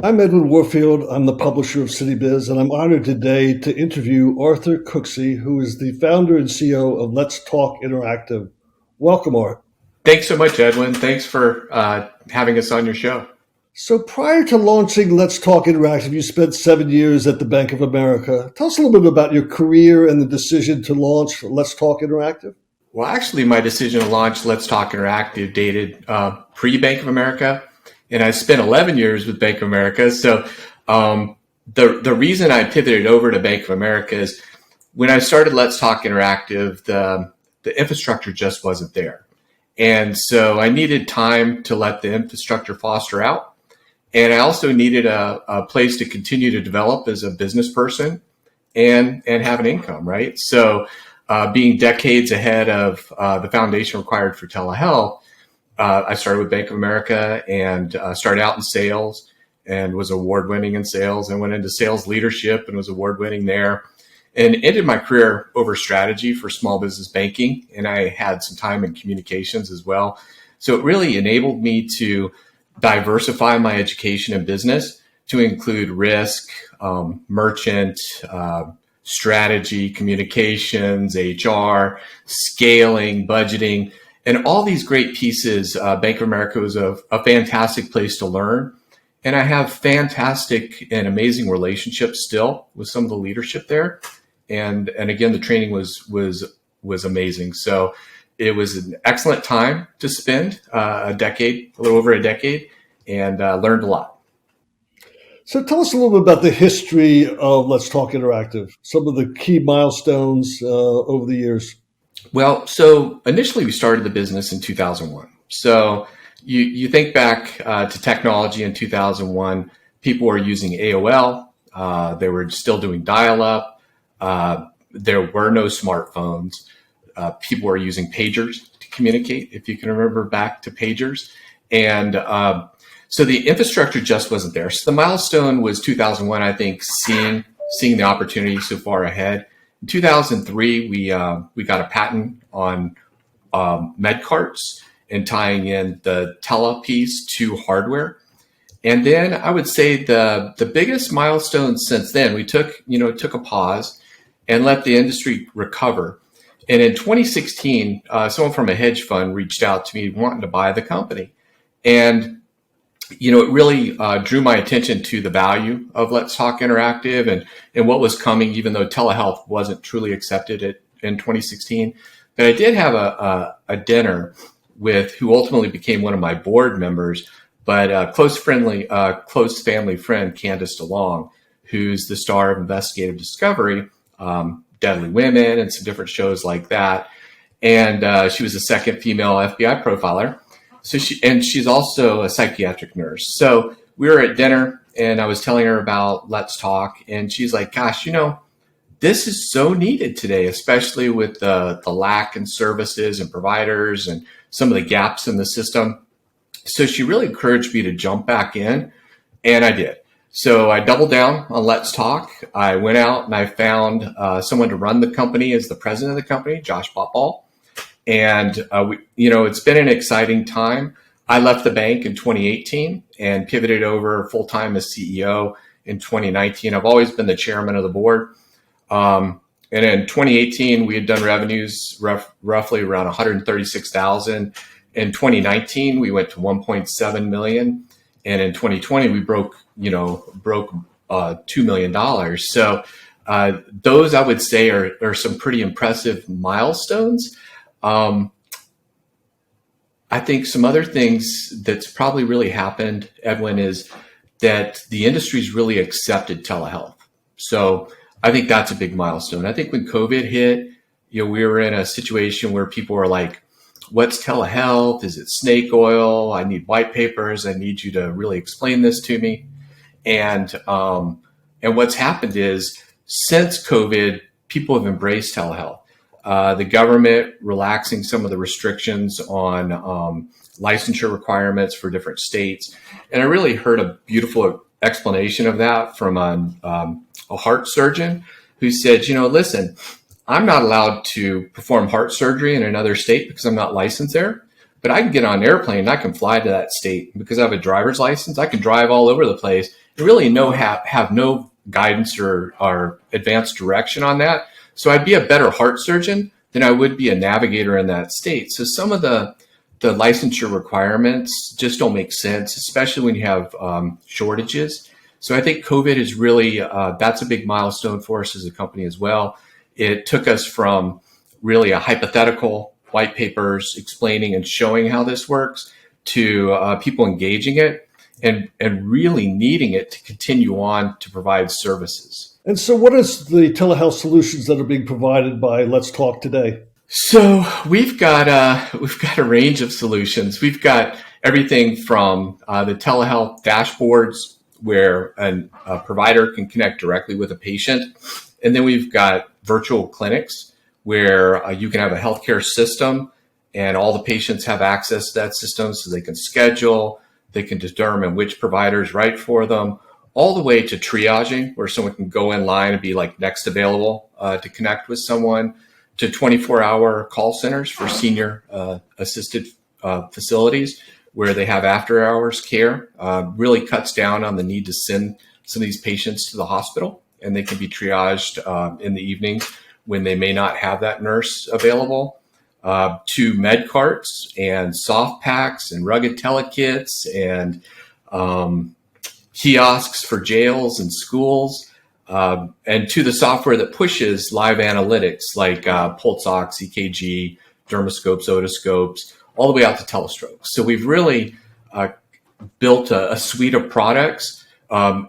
I'm Edwin Warfield. I'm the publisher of Citybiz, and I'm honored today to interview Arthur Cooksey, who is the founder and CEO of Let's Talk Interactive. Welcome, Art. Thanks so much, Edwin. Thanks for having us on your show. So prior to launching Let's Talk Interactive, you spent 7 years at the Bank of America. Tell us a little bit about your career and the decision to launch Let's Talk Interactive. Well, actually, my decision to launch Let's Talk Interactive dated pre-Bank of America, and I spent 11 years with Bank of America. So the reason I pivoted over to Bank of America is when I started Let's Talk Interactive, the infrastructure just wasn't there. And so I needed time to let the infrastructure foster out. And I also needed a place to continue to develop as a business person and have an income, right? So being decades ahead of the foundation required for telehealth, I started with Bank of America and started out in sales and was award-winning in sales and went into sales leadership and was award-winning there and ended my career over strategy for small business banking. And I had some time in communications as well. So it really enabled me to diversify my education and business to include risk, merchant, strategy, communications, HR, scaling, budgeting, and all these great pieces. Bank of America was a fantastic place to learn. And I have fantastic and amazing relationships still with some of the leadership there. And again, the training was amazing. So it was an excellent time to spend a little over a decade, and learned a lot. So tell us a little bit about the history of Let's Talk Interactive, some of the key milestones over the years. Well, so initially we started the business in 2001. So you think back to technology in 2001, people were using AOL. They were still doing dial-up. There were no smartphones. People were using pagers to communicate, if you can remember back to pagers. And so the infrastructure just wasn't there. So the milestone was 2001, I think, seeing the opportunity so far ahead. In 2003, we got a patent on med carts and tying in the tele piece to hardware. And then I would say the biggest milestone since then, we took a pause and let the industry recover. And in 2016, someone from a hedge fund reached out to me wanting to buy the company. And it really drew my attention to the value of Let's Talk Interactive and what was coming, even though telehealth wasn't truly accepted in 2016. But I did have a dinner with who ultimately became one of my board members, but a close family friend, Candace DeLong, who's the star of Investigative Discovery, Deadly Women, and some different shows like that. And she was the second female FBI profiler. So she's also a psychiatric nurse. So we were at dinner and I was telling her about Let's Talk, and she's like, gosh, this is so needed today, especially with the lack in services and providers and some of the gaps in the system. So she really encouraged me to jump back in, and I did. So I doubled down on Let's Talk. I went out and I found someone to run the company as the president of the company, Josh Popal. And, it's been an exciting time. I left the bank in 2018 and pivoted over full-time as CEO in 2019. I've always been the chairman of the board. And in 2018, we had done revenues roughly around 136,000. In 2019, we went to 1.7 million. And in 2020, we broke $2 million. So those, I would say, are some pretty impressive milestones. I think some other things that's probably really happened, Edwin, is that the industry's really accepted telehealth. So I think that's a big milestone. I think when COVID hit, we were in a situation where people were like, what's telehealth? Is it snake oil? I need white papers. I need you to really explain this to me. And what's happened is since COVID, people have embraced telehealth. The government relaxing some of the restrictions on licensure requirements for different states. And I really heard a beautiful explanation of that from a heart surgeon who said, listen, I'm not allowed to perform heart surgery in another state because I'm not licensed there, but I can get on an airplane and I can fly to that state. Because I have a driver's license, I can drive all over the place and really have no guidance or advanced direction on that. So I'd be a better heart surgeon than I would be a navigator in that state. So some of the licensure requirements just don't make sense, especially when you have shortages. So I think COVID is really, that's a big milestone for us as a company as well. It took us from really a hypothetical white papers explaining and showing how this works to people engaging it and really needing it to continue on to provide services. And so what is the telehealth solutions that are being provided by Let's Talk today? So we've got a range of solutions. We've got everything from the telehealth dashboards where a provider can connect directly with a patient. And then we've got virtual clinics where you can have a healthcare system and all the patients have access to that system so they can schedule, they can determine which provider is right for them, all the way to triaging where someone can go in line and be like next available to connect with someone, to 24-hour call centers for senior assisted facilities where they have after hours care. Really cuts down on the need to send some of these patients to the hospital, and they can be triaged in the evening when they may not have that nurse available, to med carts and soft packs and rugged telekits and kiosks for jails and schools, and to the software that pushes live analytics like pulse ox, EKG, dermoscopes, otoscopes, all the way out to telestroke. So we've really built a suite of products,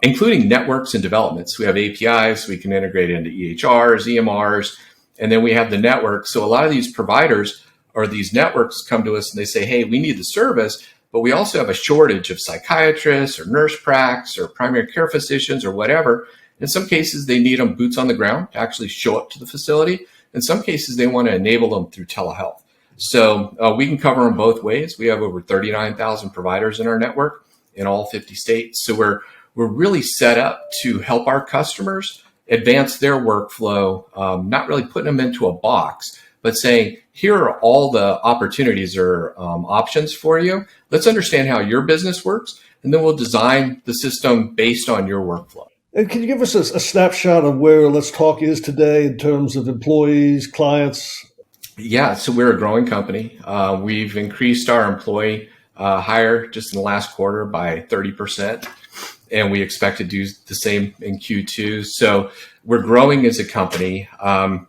including networks and developments. We have APIs, so we can integrate into EHRs, EMRs, and then we have the network. So a lot of these providers or these networks come to us and they say, hey, we need the service, but we also have a shortage of psychiatrists or nurse pracs or primary care physicians or whatever. In some cases, they need them boots on the ground to actually show up to the facility. In some cases, they want to enable them through telehealth. So we can cover them both ways. We have over 39,000 providers in our network in all 50 states. So we're really set up to help our customers advance their workflow, not really putting them into a box, but saying, here are all the opportunities or options for you. Let's understand how your business works, and then we'll design the system based on your workflow. And can you give us a snapshot of where Let's Talk is today in terms of employees, clients? Yeah, so we're a growing company. We've increased our employee hire just in the last quarter by 30%, and we expect to do the same in Q2. So we're growing as a company.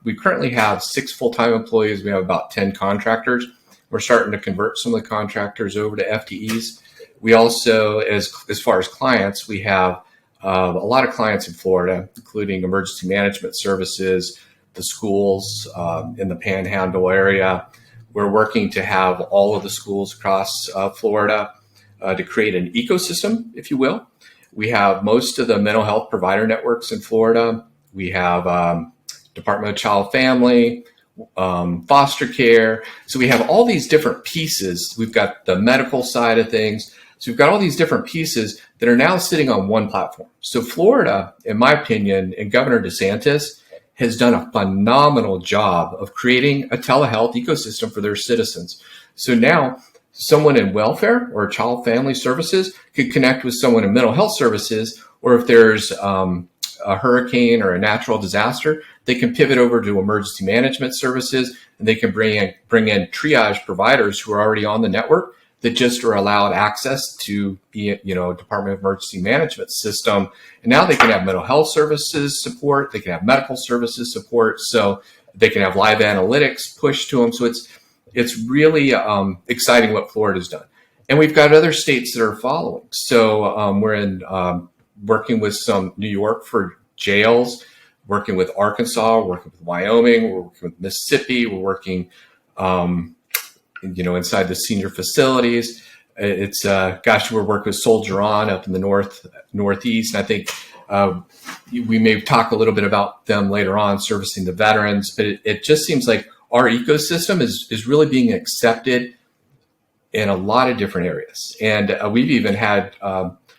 We currently have 6 full-time employees. We have about 10 contractors. We're starting to convert some of the contractors over to FTEs. We also, as far as clients, we have a lot of clients in Florida, including emergency management services, the schools in the Panhandle area. We're working to have all of the schools across Florida to create an ecosystem, if you will. We have most of the mental health provider networks in Florida. We have Department of Child Family, foster care. So we have all these different pieces. We've got the medical side of things. So we've got all these different pieces that are now sitting on one platform. So Florida, in my opinion, and Governor DeSantis has done a phenomenal job of creating a telehealth ecosystem for their citizens. So now someone in welfare or child family services could connect with someone in mental health services, or if there's a hurricane or a natural disaster, they can pivot over to emergency management services, and they can bring in triage providers who are already on the network that just are allowed access to the Department of Emergency Management system. And now they can have mental health services support, they can have medical services support, so they can have live analytics pushed to them. So it's really exciting what Florida's done. And we've got other states that are following. So we're working with some New York for jails, working with Arkansas, working with Wyoming, we're working with Mississippi, we're working inside the senior facilities. It's we're working with Soldier On up in the northeast. And I think we may talk a little bit about them later on, servicing the veterans, but it just seems like our ecosystem is really being accepted in a lot of different areas. And we've even had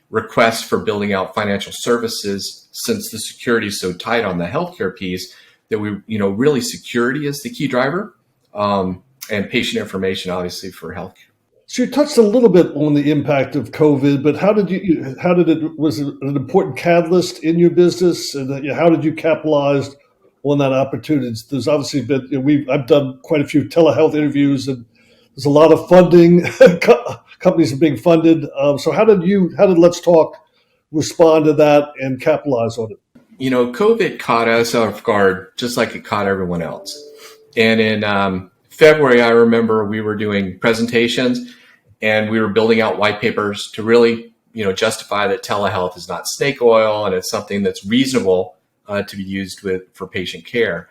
requests for building out financial services, since the security is so tight on the healthcare piece, that really security is the key driver. And patient information, obviously, for So you touched a little bit on the impact of COVID, but was it an important catalyst in your business, and how did you capitalize on that opportunity? There's obviously been, I've done quite a few telehealth interviews, and there's a lot of funding. Companies are being funded. So how did Let's Talk respond to that and capitalize on it? COVID caught us off guard just like it caught everyone else. And in February, I remember we were doing presentations and we were building out white papers to really, justify that telehealth is not snake oil and it's something that's reasonable to be used for patient care.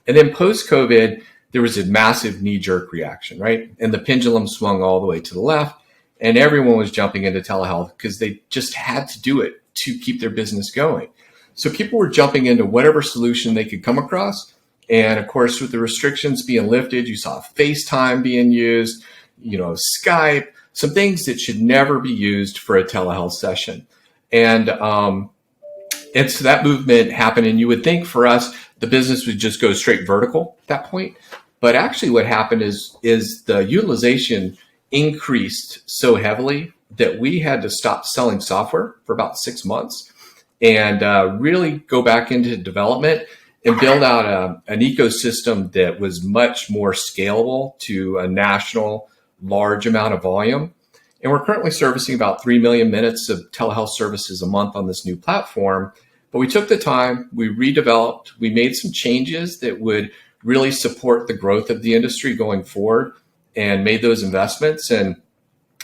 And then post-COVID, there was a massive knee-jerk reaction, right? And the pendulum swung all the way to the left, and everyone was jumping into telehealth because they just had to do it to keep their business going. So people were jumping into whatever solution they could come across. And of course, with the restrictions being lifted, you saw FaceTime being used, Skype, some things that should never be used for a telehealth session. And so that movement happened. And you would think for us, the business would just go straight vertical at that point. But actually what happened is the utilization increased so heavily that we had to stop selling software for about 6 months and really go back into development and build out an ecosystem that was much more scalable to a national large amount of volume. And we're currently servicing about 3 million minutes of telehealth services a month on this new platform. But we took the time, we redeveloped, we made some changes that would really support the growth of the industry going forward and made those investments and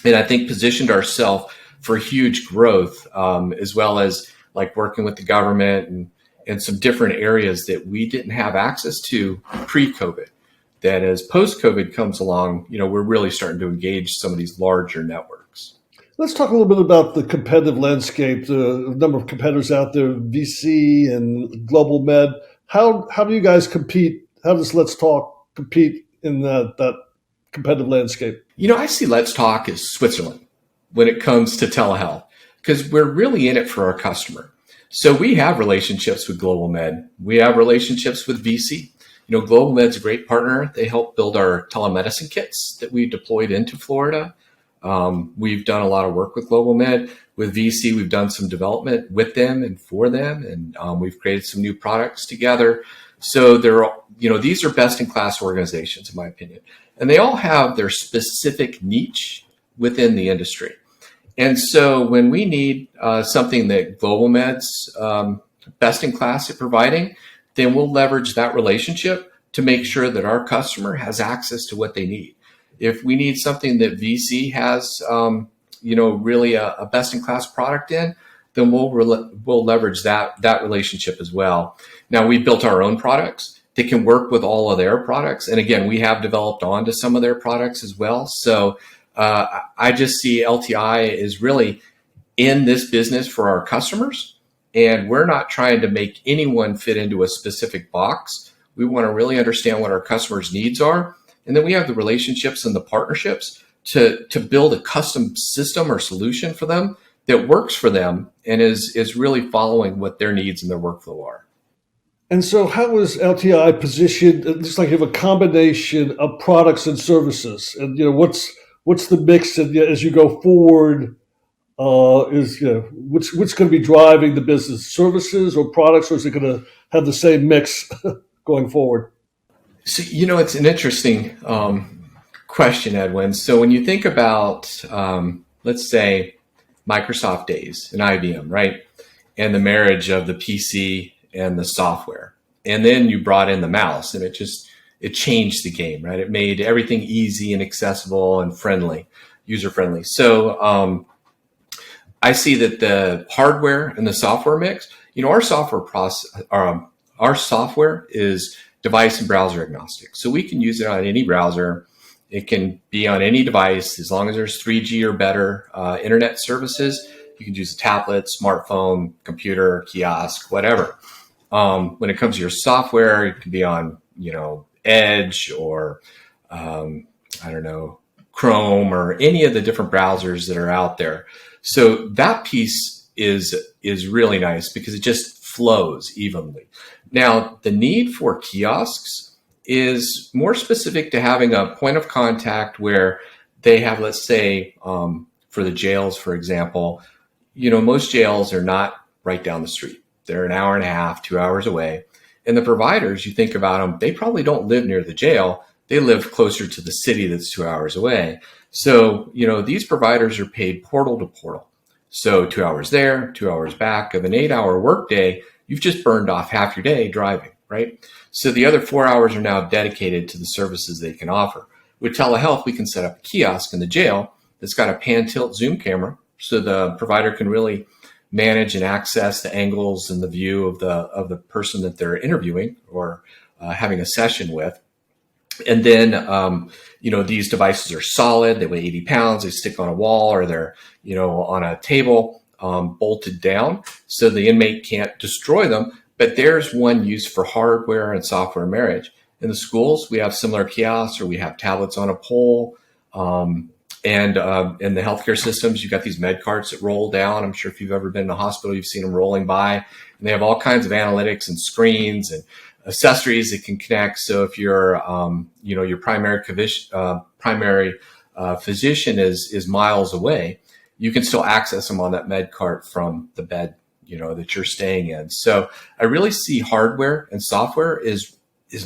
I think positioned ourselves for huge growth, as well as like working with the government and some different areas that we didn't have access to pre-COVID. That as post-COVID comes along, we're really starting to engage some of these larger networks. Let's talk a little bit about the competitive landscape, the number of competitors out there, VC and Global Med. How do you guys compete? How does Let's Talk compete in that competitive landscape? I see Let's Talk as Switzerland when it comes to telehealth because we're really in it for our customer. So we have relationships with Global Med. We have relationships with VC. Global Med's a great partner. They help build our telemedicine kits that we deployed into Florida. We've done a lot of work with Global Med. With VC, we've done some development with them and for them, and we've created some new products together. So these are best-in-class organizations, in my opinion, and they all have their specific niche within the industry. And so when we need something that Global Med's best-in-class at providing, then we'll leverage that relationship to make sure that our customer has access to what they need. If we need something that VC has, really a best-in-class product in, then we'll leverage that relationship as well. Now, we built our own products that can work with all of their products. And again, we have developed onto some of their products as well. So I just see LTI is really in this business for our customers. And we're not trying to make anyone fit into a specific box. We want to really understand what our customers' needs are. And then we have the relationships and the partnerships to build a custom system or solution for them that works for them and is really following what their needs and their workflow are. And so how is LTI positioned? It looks like you have a combination of products and services. And what's the mix as you go forward? What's going to be driving the business? Services or products, or is it going to have the same mix going forward? So, it's an interesting question, Edwin. So when you think about, let's say, Microsoft days and IBM, right? And the marriage of the PC and the software. And then you brought in the mouse and it changed the game, right? It made everything easy and accessible and friendly, user-friendly. So I see that the hardware and the software mix, our software is device and browser agnostic. So we can use it on any browser. It can be on any device as long as there's 3G or better internet services. You can use a tablet, smartphone, computer, kiosk, whatever. When it comes to your software, it can be on, Edge or, Chrome or any of the different browsers that are out there. So that piece is really nice because it just flows evenly. Now, the need for kiosks is more specific to having a point of contact where they have, let's say, for the jails, for example, most jails are not right down the street. They're an hour and a half, 2 hours away. And the providers, you think about them, they probably don't live near the jail. They live closer to the city that's 2 hours away. So, these providers are paid portal to portal. So 2 hours there, 2 hours back of an 8-hour workday, you've just burned off half your day driving, right? So the other 4 hours are now dedicated to the services they can offer. With telehealth, we can set up a kiosk in the jail that's got a pan tilt zoom camera, so the provider can really manage and access the angles and the view of the person that they're interviewing or having a session with. And then, these devices are solid. They weigh 80 pounds. They stick on a wall or they're, on a table, bolted down so the inmate can't destroy them. But there's one used for hardware and software marriage. In the schools, we have similar kiosks or we have tablets on a pole. And in the healthcare systems, you've got these med carts that roll down. I'm sure if you've ever been in a hospital, you've seen them rolling by. And they have all kinds of analytics and screens and accessories that can connect. So if your primary physician is miles away, you can still access them on that med cart from the bed, that you're staying in. So I really see hardware and software is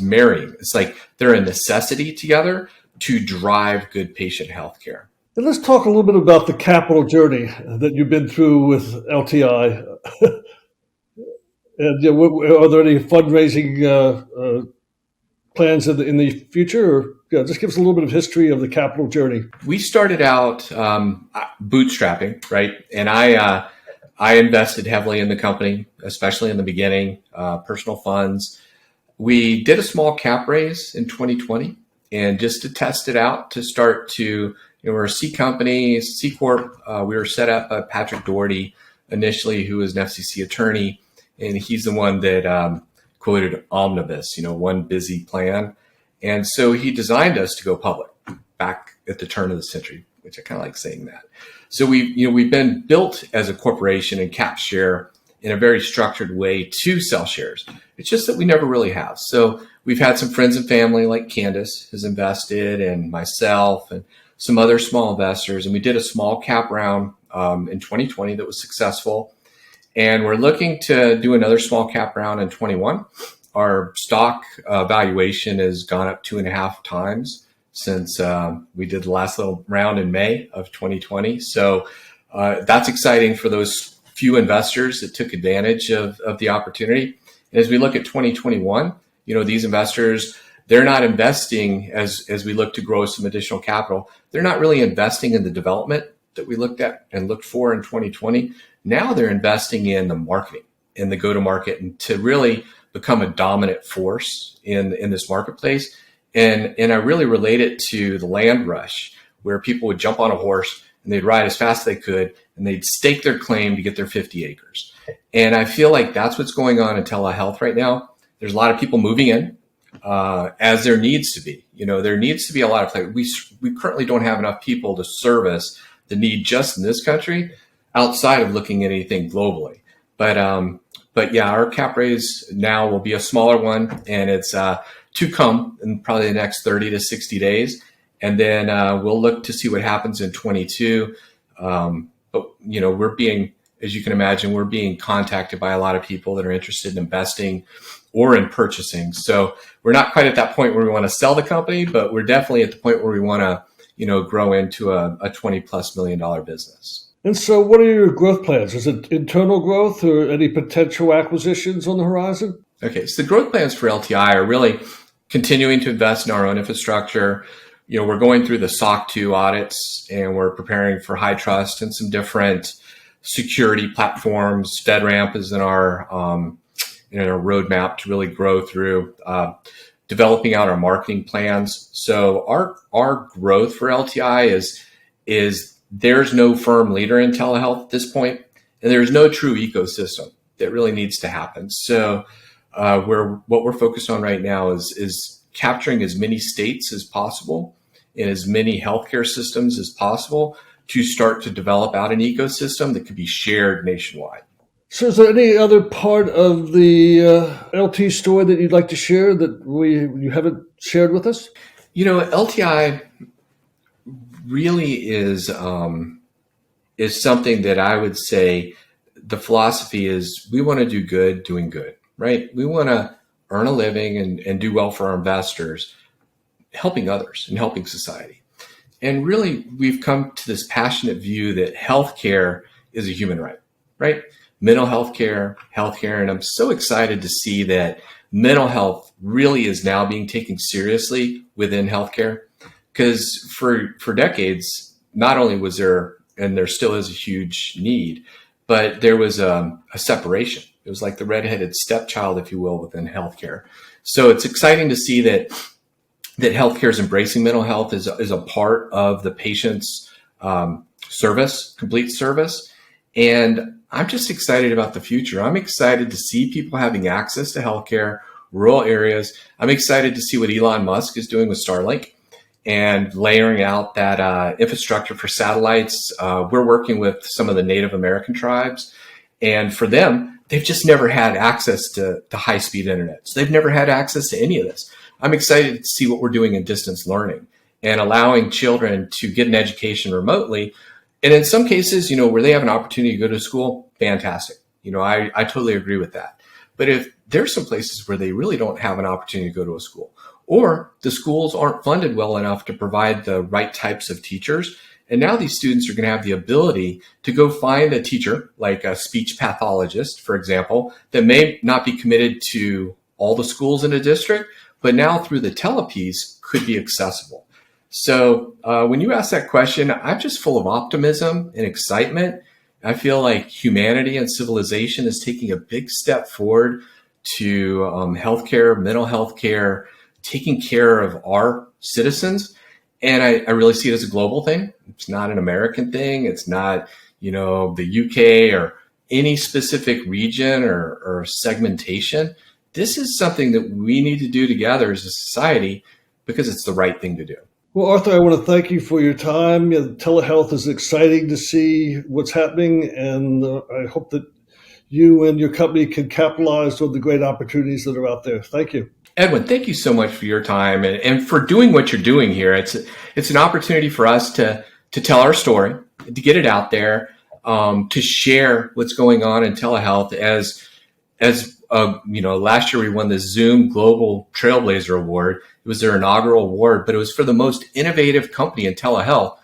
marrying. It's like they're a necessity together to drive good patient healthcare. And let's talk a little bit about the capital journey that you've been through with LTI. And are there any fundraising plans in the future? Or just give us a little bit of history of the capital journey. We started out bootstrapping, right? And I invested heavily in the company, especially in the beginning, personal funds. We did a small cap raise in 2020, and just to test it out, to start to, we're a C company, C Corp. We were set up by Patrick Doherty initially, who was an FCC attorney, and he's the one that quoted omnibus, one busy plan. And so he designed us to go public back at the turn of the century, which I kind of like saying that. So we've been built as a corporation and cap share in a very structured way to sell shares. It's just that we never really have. So we've had some friends and family like Candace has invested, and myself and some other small investors. And we did a small cap round in 2020 that was successful. And we're looking to do another small cap round in 21. Our stock valuation has gone up 2.5 times since we did the last little round in May of 2020. So that's exciting for those few investors that took advantage of the opportunity. And as we look at 2021, these investors, they're not investing as we look to grow some additional capital. They're not really investing in the development that we looked at and looked for in 2020. Now they're investing in the marketing, in the go-to-market, and to really become a dominant force in this marketplace. And I really relate it to the land rush, where people would jump on a horse and they'd ride as fast as they could, and they'd stake their claim to get their 50 acres. And I feel like that's what's going on in telehealth right now. There's a lot of people moving in, as there needs to be. There needs to be a lot of play. We currently don't have enough people to service the need just in this country, outside of looking at anything globally. But yeah, our cap raise now will be a smaller one, and it's to come in probably the next 30 to 60 days. And then we'll look to see what happens in 22. But we're being, as you can imagine, we're being contacted by a lot of people that are interested in investing or in purchasing. So we're not quite at that point where we want to sell the company, but we're definitely at the point where we want to, grow into a $20+ million business. And so what are your growth plans? Is it internal growth or any potential acquisitions on the horizon? Okay, so the growth plans for LTI are really continuing to invest in our own infrastructure. We're going through the SOC 2 audits, and we're preparing for high trust and some different security platforms. FedRAMP is in our roadmap to really grow through developing out our marketing plans. So our growth for LTI is there's no firm leader in telehealth at this point, and there's no true ecosystem that really needs to happen. So what we're focused on right now is capturing as many states as possible and as many healthcare systems as possible to start to develop out an ecosystem that could be shared nationwide. So is there any other part of the LT story that you'd like to share that you haven't shared with us? LTI, really is something that I would say the philosophy is we want to do good doing good, right? We want to earn a living and do well for our investors, helping others and helping society. And really, we've come to this passionate view that healthcare is a human right, right? Mental health care, healthcare. And I'm so excited to see that mental health really is now being taken seriously within healthcare. Because for decades, not only was there, and there still is a huge need, but there was a separation. It was like the redheaded stepchild, if you will, within healthcare. So it's exciting to see that healthcare is embracing mental health is a part of the patient's service, complete service. And I'm just excited about the future. I'm excited to see people having access to healthcare, rural areas. I'm excited to see what Elon Musk is doing with Starlink and layering out that infrastructure for satellites. We're working with some of the Native American tribes. And for them, they've just never had access to high-speed internet. So they've never had access to any of this. I'm excited to see what we're doing in distance learning and allowing children to get an education remotely. And in some cases, where they have an opportunity to go to school, fantastic. I totally agree with that. But if there's some places where they really don't have an opportunity to go to a school, or the schools aren't funded well enough to provide the right types of teachers, and now these students are going to have the ability to go find a teacher, like a speech pathologist, for example, that may not be committed to all the schools in a district, but now through the telepiece could be accessible. So when you ask that question, I'm just full of optimism and excitement. I feel like humanity and civilization is taking a big step forward to healthcare, mental health care, taking care of our citizens. And I really see it as a global thing. It's not an American thing. It's not, the UK or any specific region or segmentation. This is something that we need to do together as a society because it's the right thing to do. Well, Arthur, I want to thank you for your time. Telehealth is exciting to see what's happening, and I hope that you and your company can capitalize on the great opportunities that are out there. Thank you. Edwin, thank you so much for your time and for doing what you're doing here. It's an opportunity for us to tell our story, to get it out there, to share what's going on in telehealth. As last year we won the Zoom Global Trailblazer Award. It was their inaugural award, but it was for the most innovative company in telehealth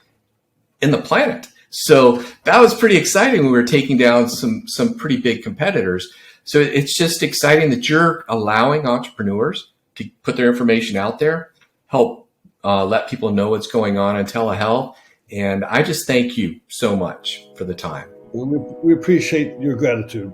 in the planet. So that was pretty exciting. We were taking down some pretty big competitors. So it's just exciting that you're allowing entrepreneurs to put their information out there, help let people know what's going on in telehealth. And I just thank you so much for the time. We appreciate your gratitude.